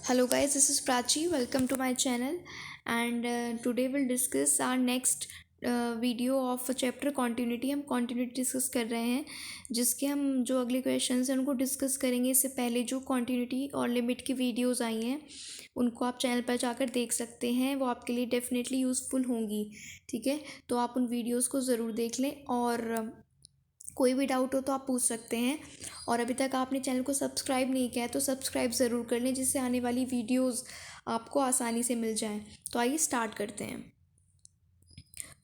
Hello guys, this is Prachi. Welcome to my channel and today we'll discuss our next video of chapter continuity. हम continuity discuss कर रहे हैं जिसके हम जो अगले क्वेश्चंस हैं उनको डिस्कस करेंगे। इससे पहले जो कॉन्टिन्यूटी और लिमिट की वीडियोस आई हैं उनको आप चैनल पर जाकर देख सकते हैं, वो आपके लिए डेफिनेटली यूज़फुल होंगी। ठीक है, तो आप उन वीडियोस को ज़रूर देख लें और कोई भी डाउट हो तो आप पूछ सकते हैं। और अभी तक आपने चैनल को सब्सक्राइब नहीं किया है तो सब्सक्राइब ज़रूर कर लें, जिससे आने वाली वीडियोस आपको आसानी से मिल जाएं। तो आइए स्टार्ट करते हैं।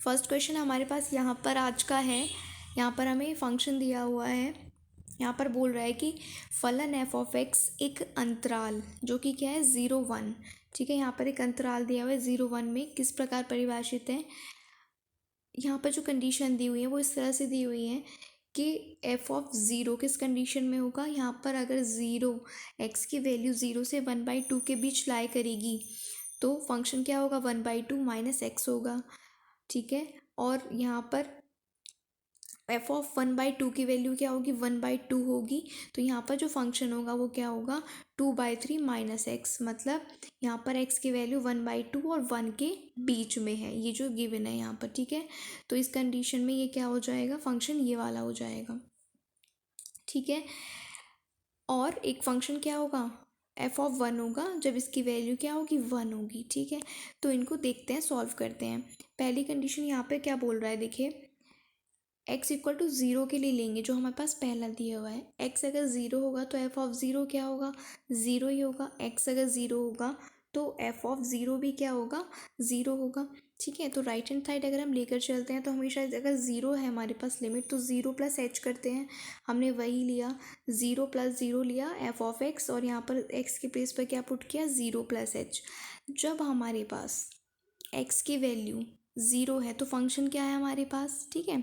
फर्स्ट क्वेश्चन हमारे पास यहाँ पर आज का है। यहाँ पर हमें फंक्शन दिया हुआ है। यहाँ पर बोल रहा है कि फलन एफ ऑफ एक्स एक अंतराल जो कि क्या है 0-1। ठीक है, यहाँ पर एक अंतराल दिया हुआ है 0-1 में किस प्रकार परिभाषित है। यहाँ पर जो कंडीशन दी हुई है वो इस तरह से दी हुई है कि एफ ऑफ ज़ीरो किस कंडीशन में होगा। यहाँ पर अगर ज़ीरो एक्स की वैल्यू 0 से 1/2 के बीच लाई करेगी तो फंक्शन क्या होगा 1/2 माइनस एक्स होगा। ठीक है, और यहाँ पर एफ ऑफ 1/2 की वैल्यू क्या होगी 1/2 होगी। तो यहाँ पर जो फंक्शन होगा वो क्या होगा 2/3 माइनस एक्स, मतलब यहाँ पर एक्स की वैल्यू 1/2 और 1 के बीच में है, ये जो गिवन है यहाँ पर। ठीक है, तो इस कंडीशन में ये क्या हो जाएगा, फंक्शन ये वाला हो जाएगा। ठीक है, और एक फंक्शन क्या होगा एफ ऑफ 1 होगा जब इसकी वैल्यू क्या होगी 1 होगी। ठीक है, तो इनको देखते हैं, सॉल्व करते हैं। पहली कंडीशन यहाँ पे क्या बोल रहा है, देखिए x इक्वल टू ज़ीरो के लिए लेंगे जो हमारे पास पहला दिया हुआ है। x अगर ज़ीरो होगा तो एफ ऑफ ज़ीरो क्या होगा ज़ीरो ही होगा। x अगर ज़ीरो होगा तो एफ ऑफ ज़ीरो भी क्या होगा ज़ीरो होगा। ठीक है, तो राइट हैंड साइड अगर हम लेकर चलते हैं तो हमेशा अगर ज़ीरो है हमारे पास लिमिट तो ज़ीरो प्लस एच करते हैं। हमने वही लिया, ज़ीरो प्लस ज़ीरो लिया एफ ऑफ एक्स और यहाँ पर एक्स के प्लेस पर क्या पुट किया ज़ीरो प्लस एच। जब हमारे पास एक्स की वैल्यू ज़ीरो है तो फंक्शन क्या है हमारे पास, ठीक है,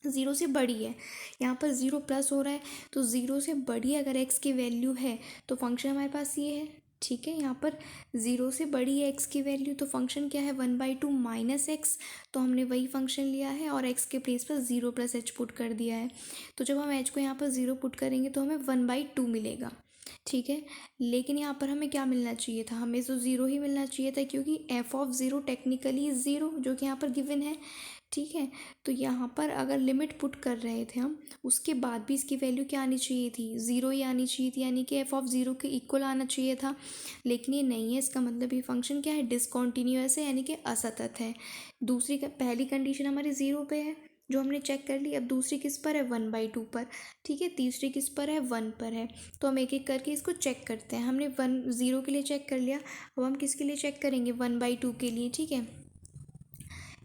ज़ीरो से बड़ी है। यहाँ पर ज़ीरो प्लस हो रहा है तो ज़ीरो से बड़ी अगर एक्स की वैल्यू है तो फंक्शन हमारे पास ये है। ठीक है, यहाँ पर ज़ीरो से बड़ी है एक्स की वैल्यू तो फंक्शन क्या है 1/2 माइनस एक्स। तो हमने वही फंक्शन लिया है और एक्स के प्लेस पर ज़ीरो प्लस एच पुट कर दिया है। तो जब हम एच को यहाँ पर ज़ीरो पुट करेंगे तो हमें 1/2 मिलेगा। ठीक है, लेकिन यहाँ पर हमें क्या मिलना चाहिए था, हमें तो ज़ीरो ही मिलना चाहिए था क्योंकि F of zero technically zero जो कि यहाँ पर गिवन है। ठीक है, तो यहाँ पर अगर लिमिट पुट कर रहे थे हम उसके बाद भी इसकी वैल्यू क्या आनी चाहिए थी ज़ीरो ही आनी चाहिए थी, यानी कि एफ ऑफ ज़ीरो के इक्वल आना चाहिए था। लेकिन ये नहीं है, इसका मतलब ये फंक्शन क्या है डिसकॉन्टीन्यूअस है, यानी कि असतत है। पहली कंडीशन हमारी ज़ीरो पे है जो हमने चेक कर ली। अब दूसरी किस पर है 1/2 पर। ठीक है, तीसरी किस पर है 1 पर है। तो हम एक एक करके इसको चेक करते हैं। हमने 1/0 के लिए चेक कर लिया, अब हम किसके लिए चेक करेंगे 1/2 के लिए। ठीक है,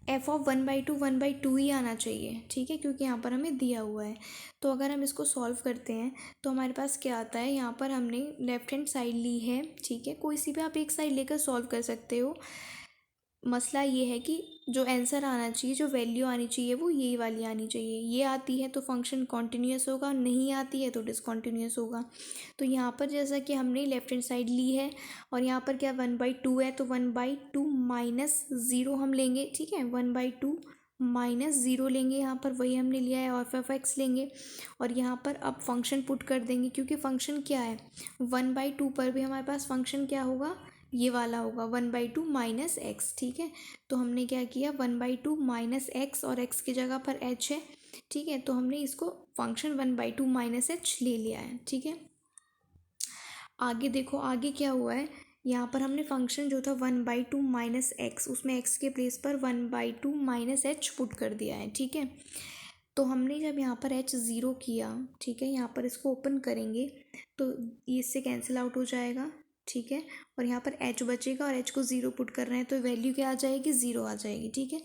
एफ ऑफ 1/2 ही आना चाहिए। ठीक है, क्योंकि यहाँ पर हमें दिया हुआ है। तो अगर हम इसको सॉल्व करते हैं तो हमारे पास क्या आता है, यहाँ पर हमने लेफ्ट हैंड साइड ली है। ठीक है, कोई सी भी आप एक साइड लेकर सॉल्व कर सकते हो। मसला ये है कि जो आंसर आना चाहिए, जो वैल्यू आनी चाहिए वो यही वाली आनी चाहिए। ये आती है तो फंक्शन कॉन्टीन्यूअस होगा, नहीं आती है तो डिसकॉन्टीन्यूअस होगा। तो यहाँ पर जैसा कि हमने लेफ्ट हैंड साइड ली है और यहाँ पर क्या 1/2 है तो 1/2 माइनस ज़ीरो हम लेंगे। ठीक है, 1/2 माइनस ज़ीरो लेंगे, यहाँ पर वही हमने लिया है और एफ एक्स लेंगे और यहाँ पर अब फंक्शन पुट कर देंगे क्योंकि फंक्शन क्या है 1/2 पर भी हमारे पास फंक्शन क्या होगा ये वाला होगा 1/2 माइनस एक्स। ठीक है, तो हमने क्या किया 1/2 माइनस एक्स और एक्स की जगह पर एच है। ठीक है, तो हमने इसको फंक्शन 1/2 माइनस एच ले लिया है। ठीक है, आगे देखो आगे क्या हुआ है, यहाँ पर हमने फंक्शन जो था 1/2 माइनस एक्स उसमें एक्स के प्लेस पर 1/2 माइनस एच पुट कर दिया है। ठीक है, तो हमने जब यहाँ पर एच ज़ीरो किया, ठीक है, यहाँ पर इसको ओपन करेंगे तो ये इससे कैंसिल आउट हो जाएगा। ठीक है, और यहाँ पर एच बचेगा और एच को ज़ीरो पुट कर रहे हैं तो वैल्यू क्या आ जाएगी ज़ीरो आ जाएगी। ठीक है,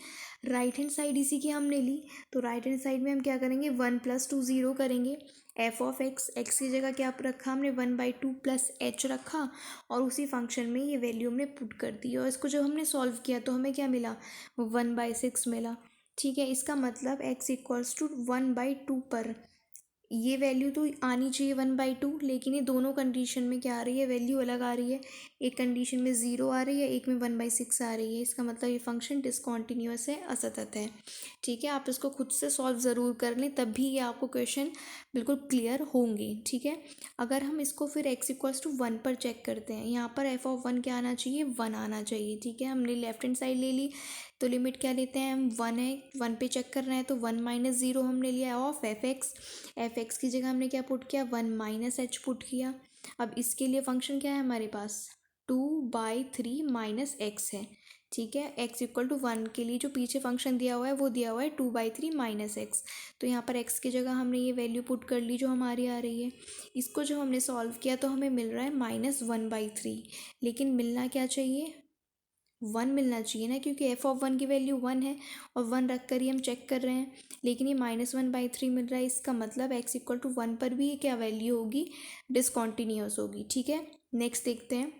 राइट हैंड साइड इसी की हमने ली तो राइट हैंड साइड में हम क्या करेंगे 1 + 2 ज़ीरो करेंगे। एफ ऑफ एक्स एक्स की जगह क्या रखा हमने 1/2 प्लस एच रखा और उसी फंक्शन में ये वैल्यू हमने पुट कर दी और इसको जब हमने सॉल्व किया तो हमें क्या मिला 1/6 मिला। ठीक है, इसका मतलब x इक्वल्स टू 1/2 पर ये वैल्यू तो आनी चाहिए 1/2, लेकिन ये दोनों कंडीशन में क्या आ रही है, वैल्यू अलग आ रही है। एक कंडीशन में 0 आ रही है, एक में 1/6 आ रही है। इसका मतलब ये फंक्शन डिसकॉन्टीन्यूअस है, असतत है। ठीक है, आप इसको खुद से सॉल्व ज़रूर कर लें, तब भी ये आपको क्वेश्चन बिल्कुल क्लियर होंगे। ठीक है, अगर हम इसको फिर x=1 पर चेक करते हैं, यहाँ पर f(1) क्या आना चाहिए, 1 आना चाहिए। ठीक है, हमने लेफ्ट हैंड साइड ले ली, तो लिमिट क्या लेते हैं हम, 1 है, 1 पे चेक करना है, तो 1 - 0 हमने लिया ऑफ f(x) की जगह हमने क्या पुट किया, 1 - h पुट किया। अब इसके लिए फंक्शन क्या है हमारे पास, 2/3 - x है। ठीक है, x=1 के लिए जो पीछे फंक्शन दिया हुआ है वो दिया हुआ है 2/3 - x। तो यहाँ पर x की जगह हमने ये वैल्यू पुट कर ली जो हमारी आ रही है। इसको जब हमने सॉल्व किया तो हमें मिल रहा है -1/3, लेकिन मिलना क्या चाहिए, 1 मिलना चाहिए ना, क्योंकि f(1) की वैल्यू 1 है और 1 रख कर ही हम चेक कर रहे हैं। लेकिन ये -1/3 मिल रहा है, इसका मतलब x=1 पर भी ये क्या वैल्यू होगी, डिसकॉन्टीन्यूअस होगी। ठीक है, नेक्स्ट देखते हैं।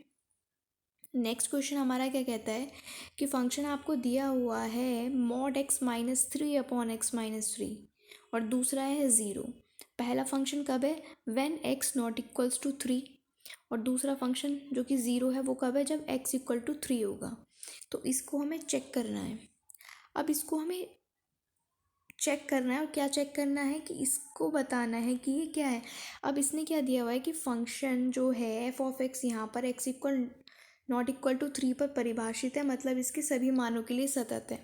नेक्स्ट क्वेश्चन हमारा क्या कहता है कि फंक्शन आपको दिया हुआ है mod x - 3/x - 3 और दूसरा है 0। पहला फंक्शन कब है, when x ≠ 3, और दूसरा फंक्शन जो कि 0 है वो कब है, जब x=3 होगा। तो इसको हमें चेक करना है। अब इसको हमें चेक करना है, और क्या चेक करना है कि इसको बताना है कि ये क्या है। अब इसने क्या दिया हुआ है कि फंक्शन जो है f(x) यहाँ पर x=(3) पर परिभाषित है, मतलब इसके सभी मानों के लिए सतत है।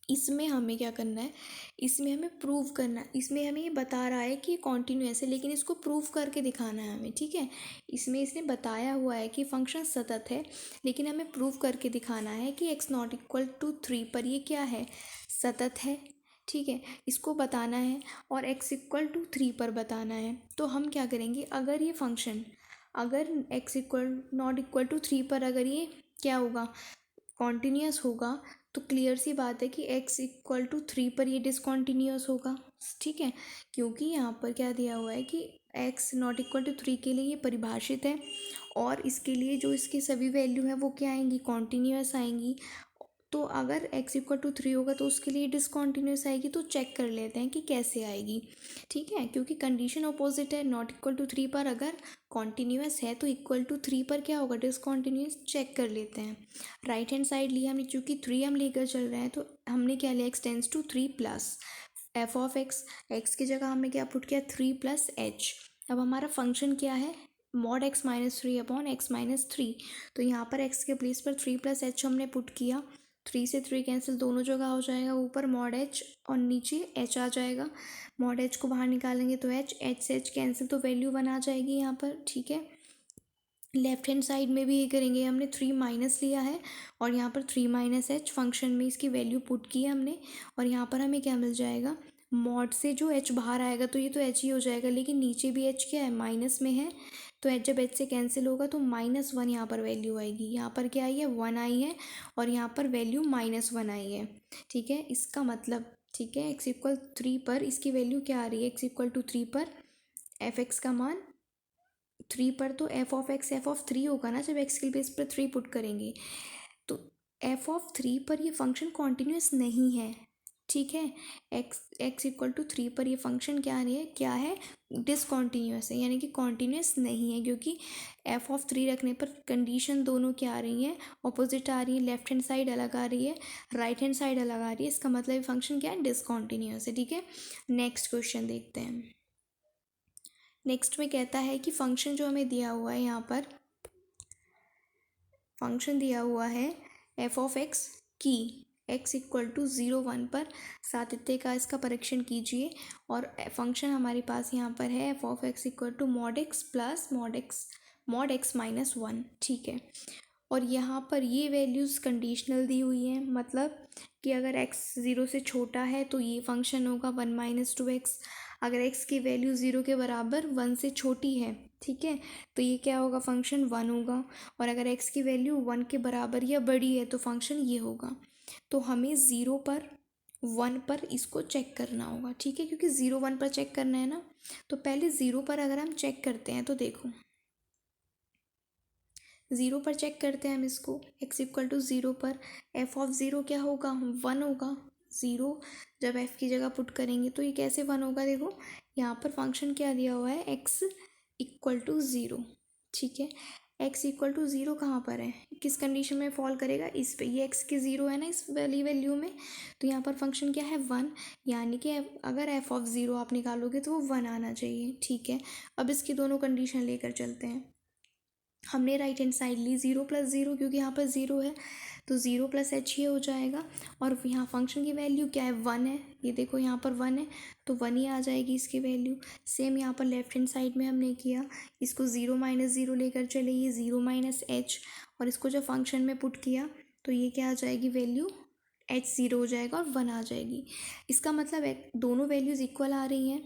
इसमें हमें क्या करना है, इसमें हमें प्रूव करना है। इसमें हमें ये बता रहा है कि ये कॉन्टीन्यूअस है, लेकिन इसको प्रूव करके दिखाना है हमें। ठीक है, इसमें इसने बताया हुआ है कि फंक्शन सतत है, लेकिन हमें प्रूव करके दिखाना है कि x ≠ 3 पर ये क्या है, सतत है। ठीक है, इसको बताना है और x=3 पर बताना है। तो हम क्या करेंगे, अगर ये फंक्शन, अगर x ≠ 3 पर अगर ये क्या होगा, कॉन्टीन्यूअस होगा, तो क्लियर सी बात है कि x=3 पर ये डिसकॉन्टीन्यूअस होगा। ठीक है, क्योंकि यहाँ पर क्या दिया हुआ है कि x ≠ 3 के लिए ये परिभाषित है, और इसके लिए जो इसकी सभी वैल्यू है वो क्या आएंगी, कॉन्टीन्यूअस आएंगी। तो अगर x=3 होगा तो उसके लिए डिसकॉन्टीन्यूअस आएगी। तो चेक कर लेते हैं कि कैसे आएगी। ठीक है, क्योंकि कंडीशन अपोजिट है, ≠3 पर अगर कॉन्टीन्यूअस है तो =3 पर क्या होगा, डिसकॉन्टीन्यूअस। चेक कर लेते हैं। राइट हैंड साइड लिया हमने, चूँकि 3 हम लेकर चल रहे हैं तो हमने क्या लिया, x → 3 प्लस f(x) की जगह हमने क्या पुट किया, 3 + h। अब हमारा फंक्शन क्या है, mod x - 3/x - 3। तो यहाँ पर x के प्लेस पर 3 + h हमने पुट किया। 3 से 3 कैंसिल दोनों जगह हो जाएगा, ऊपर mod h और नीचे h आ जाएगा। mod h को बाहर निकालेंगे तो h से h कैंसिल, तो वैल्यू 1 आ जाएगी यहाँ पर। ठीक है, लेफ्ट हैंड साइड में भी ये करेंगे, हमने 3 माइनस लिया है और यहाँ पर 3 - h फंक्शन में इसकी वैल्यू पुट की है हमने, और यहाँ पर हमें क्या मिल जाएगा, मॉड से जो h बाहर आएगा तो ये तो h ही हो जाएगा, लेकिन नीचे भी h क्या है, माइनस में है। तो h जब h से कैंसिल होगा तो -1 यहाँ पर वैल्यू आएगी। यहाँ पर क्या आई है, 1 आई है, और यहाँ पर वैल्यू -1 आई है। ठीक है, इसका मतलब, ठीक है, x=3 पर इसकी वैल्यू क्या आ रही है, x=3 पर f(x) का मान 3 पर, तो f(3) होगा ना जब x के बेस पर 3 पुट करेंगे। तो f(3) पर ये फंक्शन कॉन्टीन्यूअस नहीं है। ठीक है, x=3 पर ये फंक्शन क्या है, डिसकॉन्टीन्यूअस है, यानी कि कॉन्टीन्यूअस नहीं है, क्योंकि f(3) रखने पर कंडीशन दोनों क्या आ रही हैं, ऑपोजिट आ रही है। लेफ्ट हैंड साइड अलग आ रही है, राइट हैंड साइड अलग आ रही है। इसका मतलब ये फंक्शन क्या है, डिसकॉन्टीन्यूअस है। ठीक है, नेक्स्ट क्वेश्चन देखते हैं। नेक्स्ट में कहता है कि फंक्शन जो हमें दिया हुआ है, यहाँ पर फंक्शन दिया हुआ है f(x) की x=0 1 पर सातत्य का इसका परीक्षण कीजिए, और फंक्शन हमारे पास यहाँ पर है f(x) mod x plus mod x - 1। ठीक है, और यहाँ पर ये वैल्यूज़ कंडीशनल दी हुई हैं, मतलब कि अगर x 0 से छोटा है तो ये फंक्शन होगा 1 - 2x। अगर x की वैल्यू 0 के बराबर 1 से छोटी है, ठीक है, तो ये क्या होगा, फंक्शन 1 होगा। और अगर x की वैल्यू 1 के बराबर या बड़ी है तो फंक्शन ये होगा। तो हमें 0 पर 1 पर इसको चेक करना होगा। ठीक है, क्योंकि 0 1 पर चेक करना है ना, तो पहले 0 पर अगर हम चेक करते हैं तो देखो, 0 पर चेक करते हैं हम इसको, x=0 पर f(0) क्या होगा, 1 होगा। ज़ीरो जब f की जगह पुट करेंगे तो ये कैसे 1 होगा। देखो यहाँ पर फंक्शन क्या दिया हुआ है, x इक्वल टू ज़ीरो। ठीक है, x इक्वल टू ज़ीरो कहाँ पर है, किस कंडीशन में फॉल करेगा, इस पे। ये x की ज़ीरो है ना इस वाली वैल्यू में, तो यहाँ पर फंक्शन क्या है 1, यानी कि अगर f ऑफ ज़ीरो आप निकालोगे तो वो 1 आना चाहिए। ठीक है, अब इसकी दोनों कंडीशन लेकर चलते हैं। हमने राइट हैंड साइड ली 0 प्लस 0, क्योंकि यहाँ पर 0 है तो 0 प्लस h ये हो जाएगा। और यहाँ फंक्शन की वैल्यू क्या है, 1 है। ये देखो यहाँ पर 1 है तो 1 ही आ जाएगी इसकी वैल्यू। सेम यहाँ पर लेफ्ट हैंड साइड में हमने किया, इसको 0 माइनस 0 लेकर चले, ये 0 माइनस h, और इसको जब फंक्शन में पुट किया तो ये क्या आ जाएगी वैल्यू, h 0 हो जाएगा और 1 आ जाएगी। इसका मतलब दोनों वैल्यूज़ इक्वल आ रही हैं,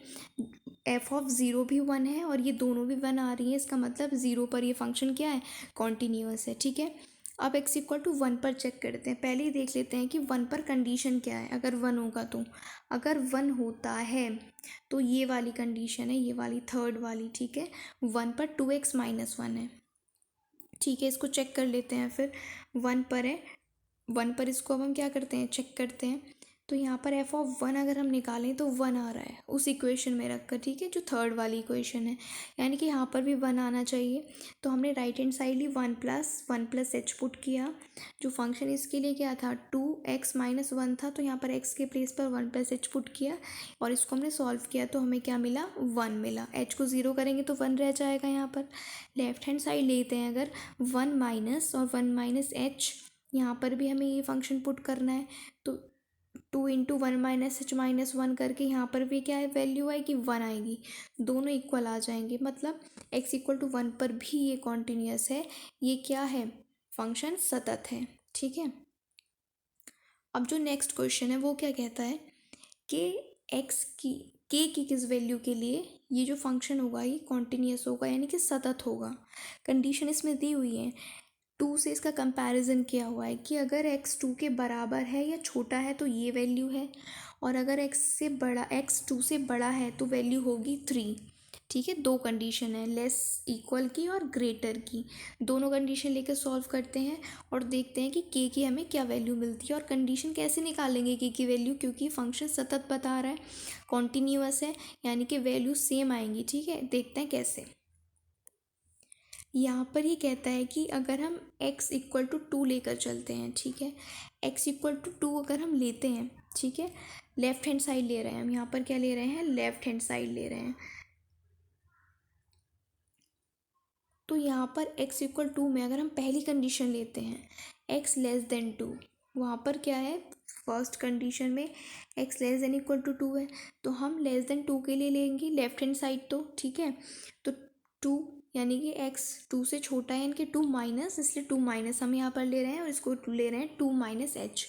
f ऑफ ज़ीरो भी 1 है और ये दोनों भी 1 आ रही है। इसका मतलब 0 पर ये फंक्शन क्या है, कॉन्टीन्यूअस है। ठीक है, अब x इक्वल टू 1 पर चेक करते हैं। पहले ही देख लेते हैं कि 1 पर कंडीशन क्या है। अगर 1 होगा तो, अगर 1 होता है तो ये वाली कंडीशन है, ये वाली थर्ड वाली। ठीक है, 1 पर 2x माइनस 1 है। ठीक है, इसको चेक कर लेते हैं फिर। 1 पर है, 1 पर इसको अब हम क्या करते हैं, चेक करते हैं। तो यहाँ पर f ऑफ 1 अगर हम निकालें तो 1 आ रहा है उस इक्वेशन में रखकर। ठीक है, जो थर्ड वाली इक्वेशन है, यानी कि यहाँ पर भी 1 आना चाहिए। तो हमने राइट हैंड साइड ली, 1 प्लस h पुट किया। जो फंक्शन इसके लिए क्या था, 2x माइनस 1 था, तो यहाँ पर x के प्लेस पर 1 प्लस h पुट किया और इसको हमने सॉल्व किया तो हमें क्या मिला, 1 मिला। h को 0 करेंगे तो 1 रह जाएगा। यहाँ पर लेफ्ट हैंड साइड लेते हैं अगर, 1 माइनस और 1 माइनस h, यहाँ पर भी हमें ये फंक्शन पुट करना है। तो 2 इंटू 1 माइनस h माइनस 1 करके यहाँ पर भी क्या है वैल्यू आएगी, 1 आएगी। दोनों इक्वल आ जाएंगे, मतलब x इक्वल टू 1 पर भी ये कॉन्टीन्यूअस है। ये क्या है, फंक्शन सतत है। ठीक है, अब जो नेक्स्ट क्वेश्चन है वो क्या कहता है कि x की k की किस वैल्यू के लिए ये जो फंक्शन होगा ये कॉन्टीन्यूअस होगा, यानी कि सतत होगा। कंडीशन इसमें दी हुई है, 2 से इसका कंपैरिजन किया हुआ है कि अगर x 2 के बराबर है या छोटा है तो ये वैल्यू है, और अगर x 2 से बड़ा है तो वैल्यू होगी 3। ठीक है, दो कंडीशन है, लेस इक्वल की और ग्रेटर की। दोनों कंडीशन लेकर सॉल्व करते हैं और देखते हैं कि k की हमें क्या वैल्यू मिलती है। और कंडीशन कैसे निकालेंगे k की वैल्यू, क्योंकि फंक्शन सतत बता रहा है, कॉन्टीन्यूअस है, यानी कि वैल्यू सेम आएंगी। ठीक है, देखते हैं कैसे। यहाँ पर ये कहता है कि अगर हम x इक्वल टू 2 लेकर चलते हैं, ठीक है, x इक्वल टू 2 अगर हम लेते हैं, ठीक है, लेफ्ट हैंड साइड ले रहे हैं हम। यहाँ पर क्या ले रहे हैं, लेफ्ट हैंड साइड ले रहे हैं। तो यहाँ पर x इक्वल 2 में अगर हम पहली कंडीशन लेते हैं x लेस देन 2, वहाँ पर क्या है, फर्स्ट कंडीशन में x less than equal to 2 है, तो हम लेस देन 2 के लिए लेंगे लेफ्ट हैंड साइड। तो ठीक है, तो 2 यानी कि x 2 से छोटा है, यानी कि 2 माइनस, इसलिए 2 माइनस हम यहाँ पर ले रहे हैं और इसको ले रहे हैं 2 माइनस h।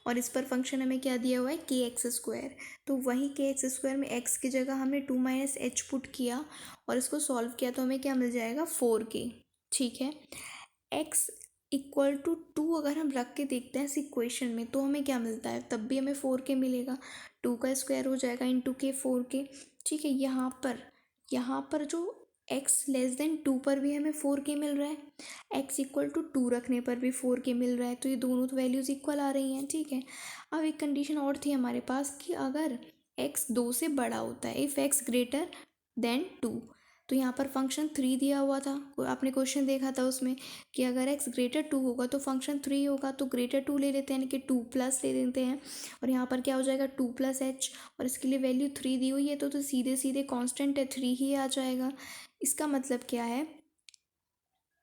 और इस पर फंक्शन हमें क्या दिया हुआ है, के एक्स स्क्वायर। तो वही के एक्स स्क्वायर में x की जगह हमने 2 माइनस एच पुट किया और इसको सॉल्व किया तो हमें क्या मिल जाएगा, 4k। ठीक है, x इक्वल टू 2 अगर हम रख के देखते हैं इस इक्वेशन में तो हमें क्या मिलता है, तब भी हमें 4k मिलेगा। 2 का स्क्वायर हो जाएगा इंटू के 4k। ठीक है, यहाँ पर जो x लेस देन 2 पर भी हमें 4k मिल रहा है, x इक्वल टू 2 रखने पर भी 4k मिल रहा है, तो ये दोनों तो वैल्यूज़ इक्वल आ रही हैं। ठीक है, अब एक कंडीशन और थी हमारे पास कि अगर x 2 से बड़ा होता है, इफ़ x ग्रेटर देन 2, तो यहाँ पर फंक्शन 3 दिया हुआ था, आपने क्वेश्चन देखा था उसमें कि अगर x ग्रेटर 2 होगा तो फंक्शन 3 होगा, तो ग्रेटर 2 ले लेते हैं, यानी कि 2 प्लस ले लेते हैं, और यहाँ पर क्या हो जाएगा 2 प्लस h, और इसके लिए वैल्यू 3 दी हुई है तो सीधे सीधे कांस्टेंट है 3 ही आ जाएगा। इसका मतलब क्या है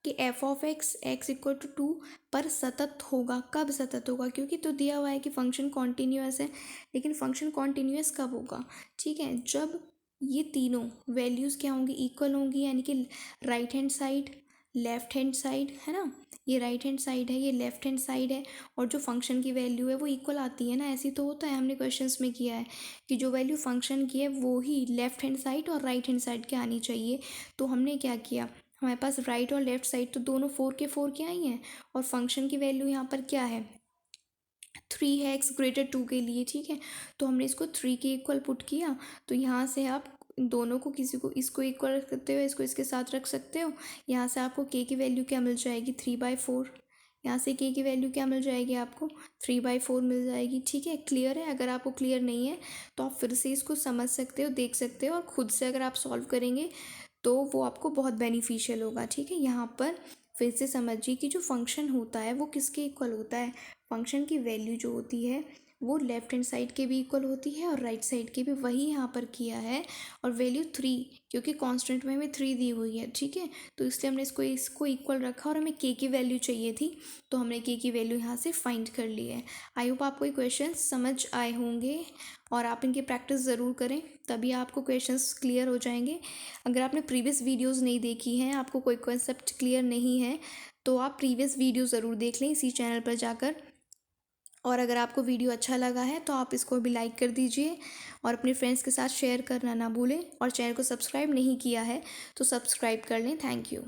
कि f of x equal to 2 पर सतत होगा। कब सतत होगा, क्योंकि तो दिया हुआ है कि फंक्शन कॉन्टीन्यूअस है, लेकिन फंक्शन कॉन्टीन्यूअस कब होगा, ठीक है, जब ये तीनों वैल्यूज़ क्या होंगी, इक्वल होंगी, यानी कि right hand side, left hand side है ना, ये राइट हैंड साइड है, ये लेफ्ट हैंड साइड है, और जो फंक्शन की वैल्यू है वो इक्वल आती है ना। ऐसी तो होता है, हमने क्वेश्चंस में किया है कि जो वैल्यू फंक्शन की है वो ही लेफ्ट हैंड साइड और राइट हैंड साइड के आनी चाहिए। तो हमने क्या किया, हमारे पास राइट और लेफ्ट साइड तो दोनों 4 के आई हैं, और फंक्शन की वैल्यू यहाँ पर क्या है, 3 है x ग्रेटर 2 के लिए। ठीक है, तो हमने इसको 3 के इक्वल पुट किया, तो यहाँ से आप दोनों को, किसी को इसको इक्वल रख सकते हो, इसको इसके साथ रख सकते हो। यहाँ से आपको k की वैल्यू क्या मिल जाएगी, 3/4। यहाँ से के की वैल्यू क्या मिल जाएगी आपको, 3/4 मिल जाएगी। ठीक है, क्लियर है? अगर आपको क्लियर नहीं है तो आप फिर से इसको समझ सकते हो, देख सकते हो, और ख़ुद से अगर आप सॉल्व करेंगे तो वो आपको बहुत बेनिफिशियल होगा। ठीक है, यहाँ पर फिर से समझिए कि जो फंक्शन होता है वो किसके इक्वल होता है। फंक्शन की वैल्यू जो होती है वो लेफ्ट हैंड साइड के भी इक्वल होती है और राइट साइड के भी, वही यहाँ पर किया है। और वैल्यू 3, क्योंकि कांस्टेंट में हमें 3 दी हुई है। ठीक है, तो इसलिए हमने इसको इक्वल रखा और हमें के की वैल्यू चाहिए थी, तो हमने के की वैल्यू यहाँ से फाइंड कर ली है। आई होप आपको ये क्वेश्चन समझ आए होंगे और आप इनकी प्रैक्टिस ज़रूर करें, तभी आपको क्वेश्चंस क्लियर हो जाएंगे। अगर आपने प्रीवियस वीडियोस नहीं देखी हैं, आपको कोई कॉन्सेप्ट क्लियर नहीं है, तो आप प्रीवियस वीडियो ज़रूर देख लें इसी चैनल पर जाकर। और अगर आपको वीडियो अच्छा लगा है तो आप इसको भी लाइक कर दीजिए और अपने फ्रेंड्स के साथ शेयर करना ना भूलें। और चैनल को सब्सक्राइब नहीं किया है तो सब्सक्राइब कर लें। Thank you.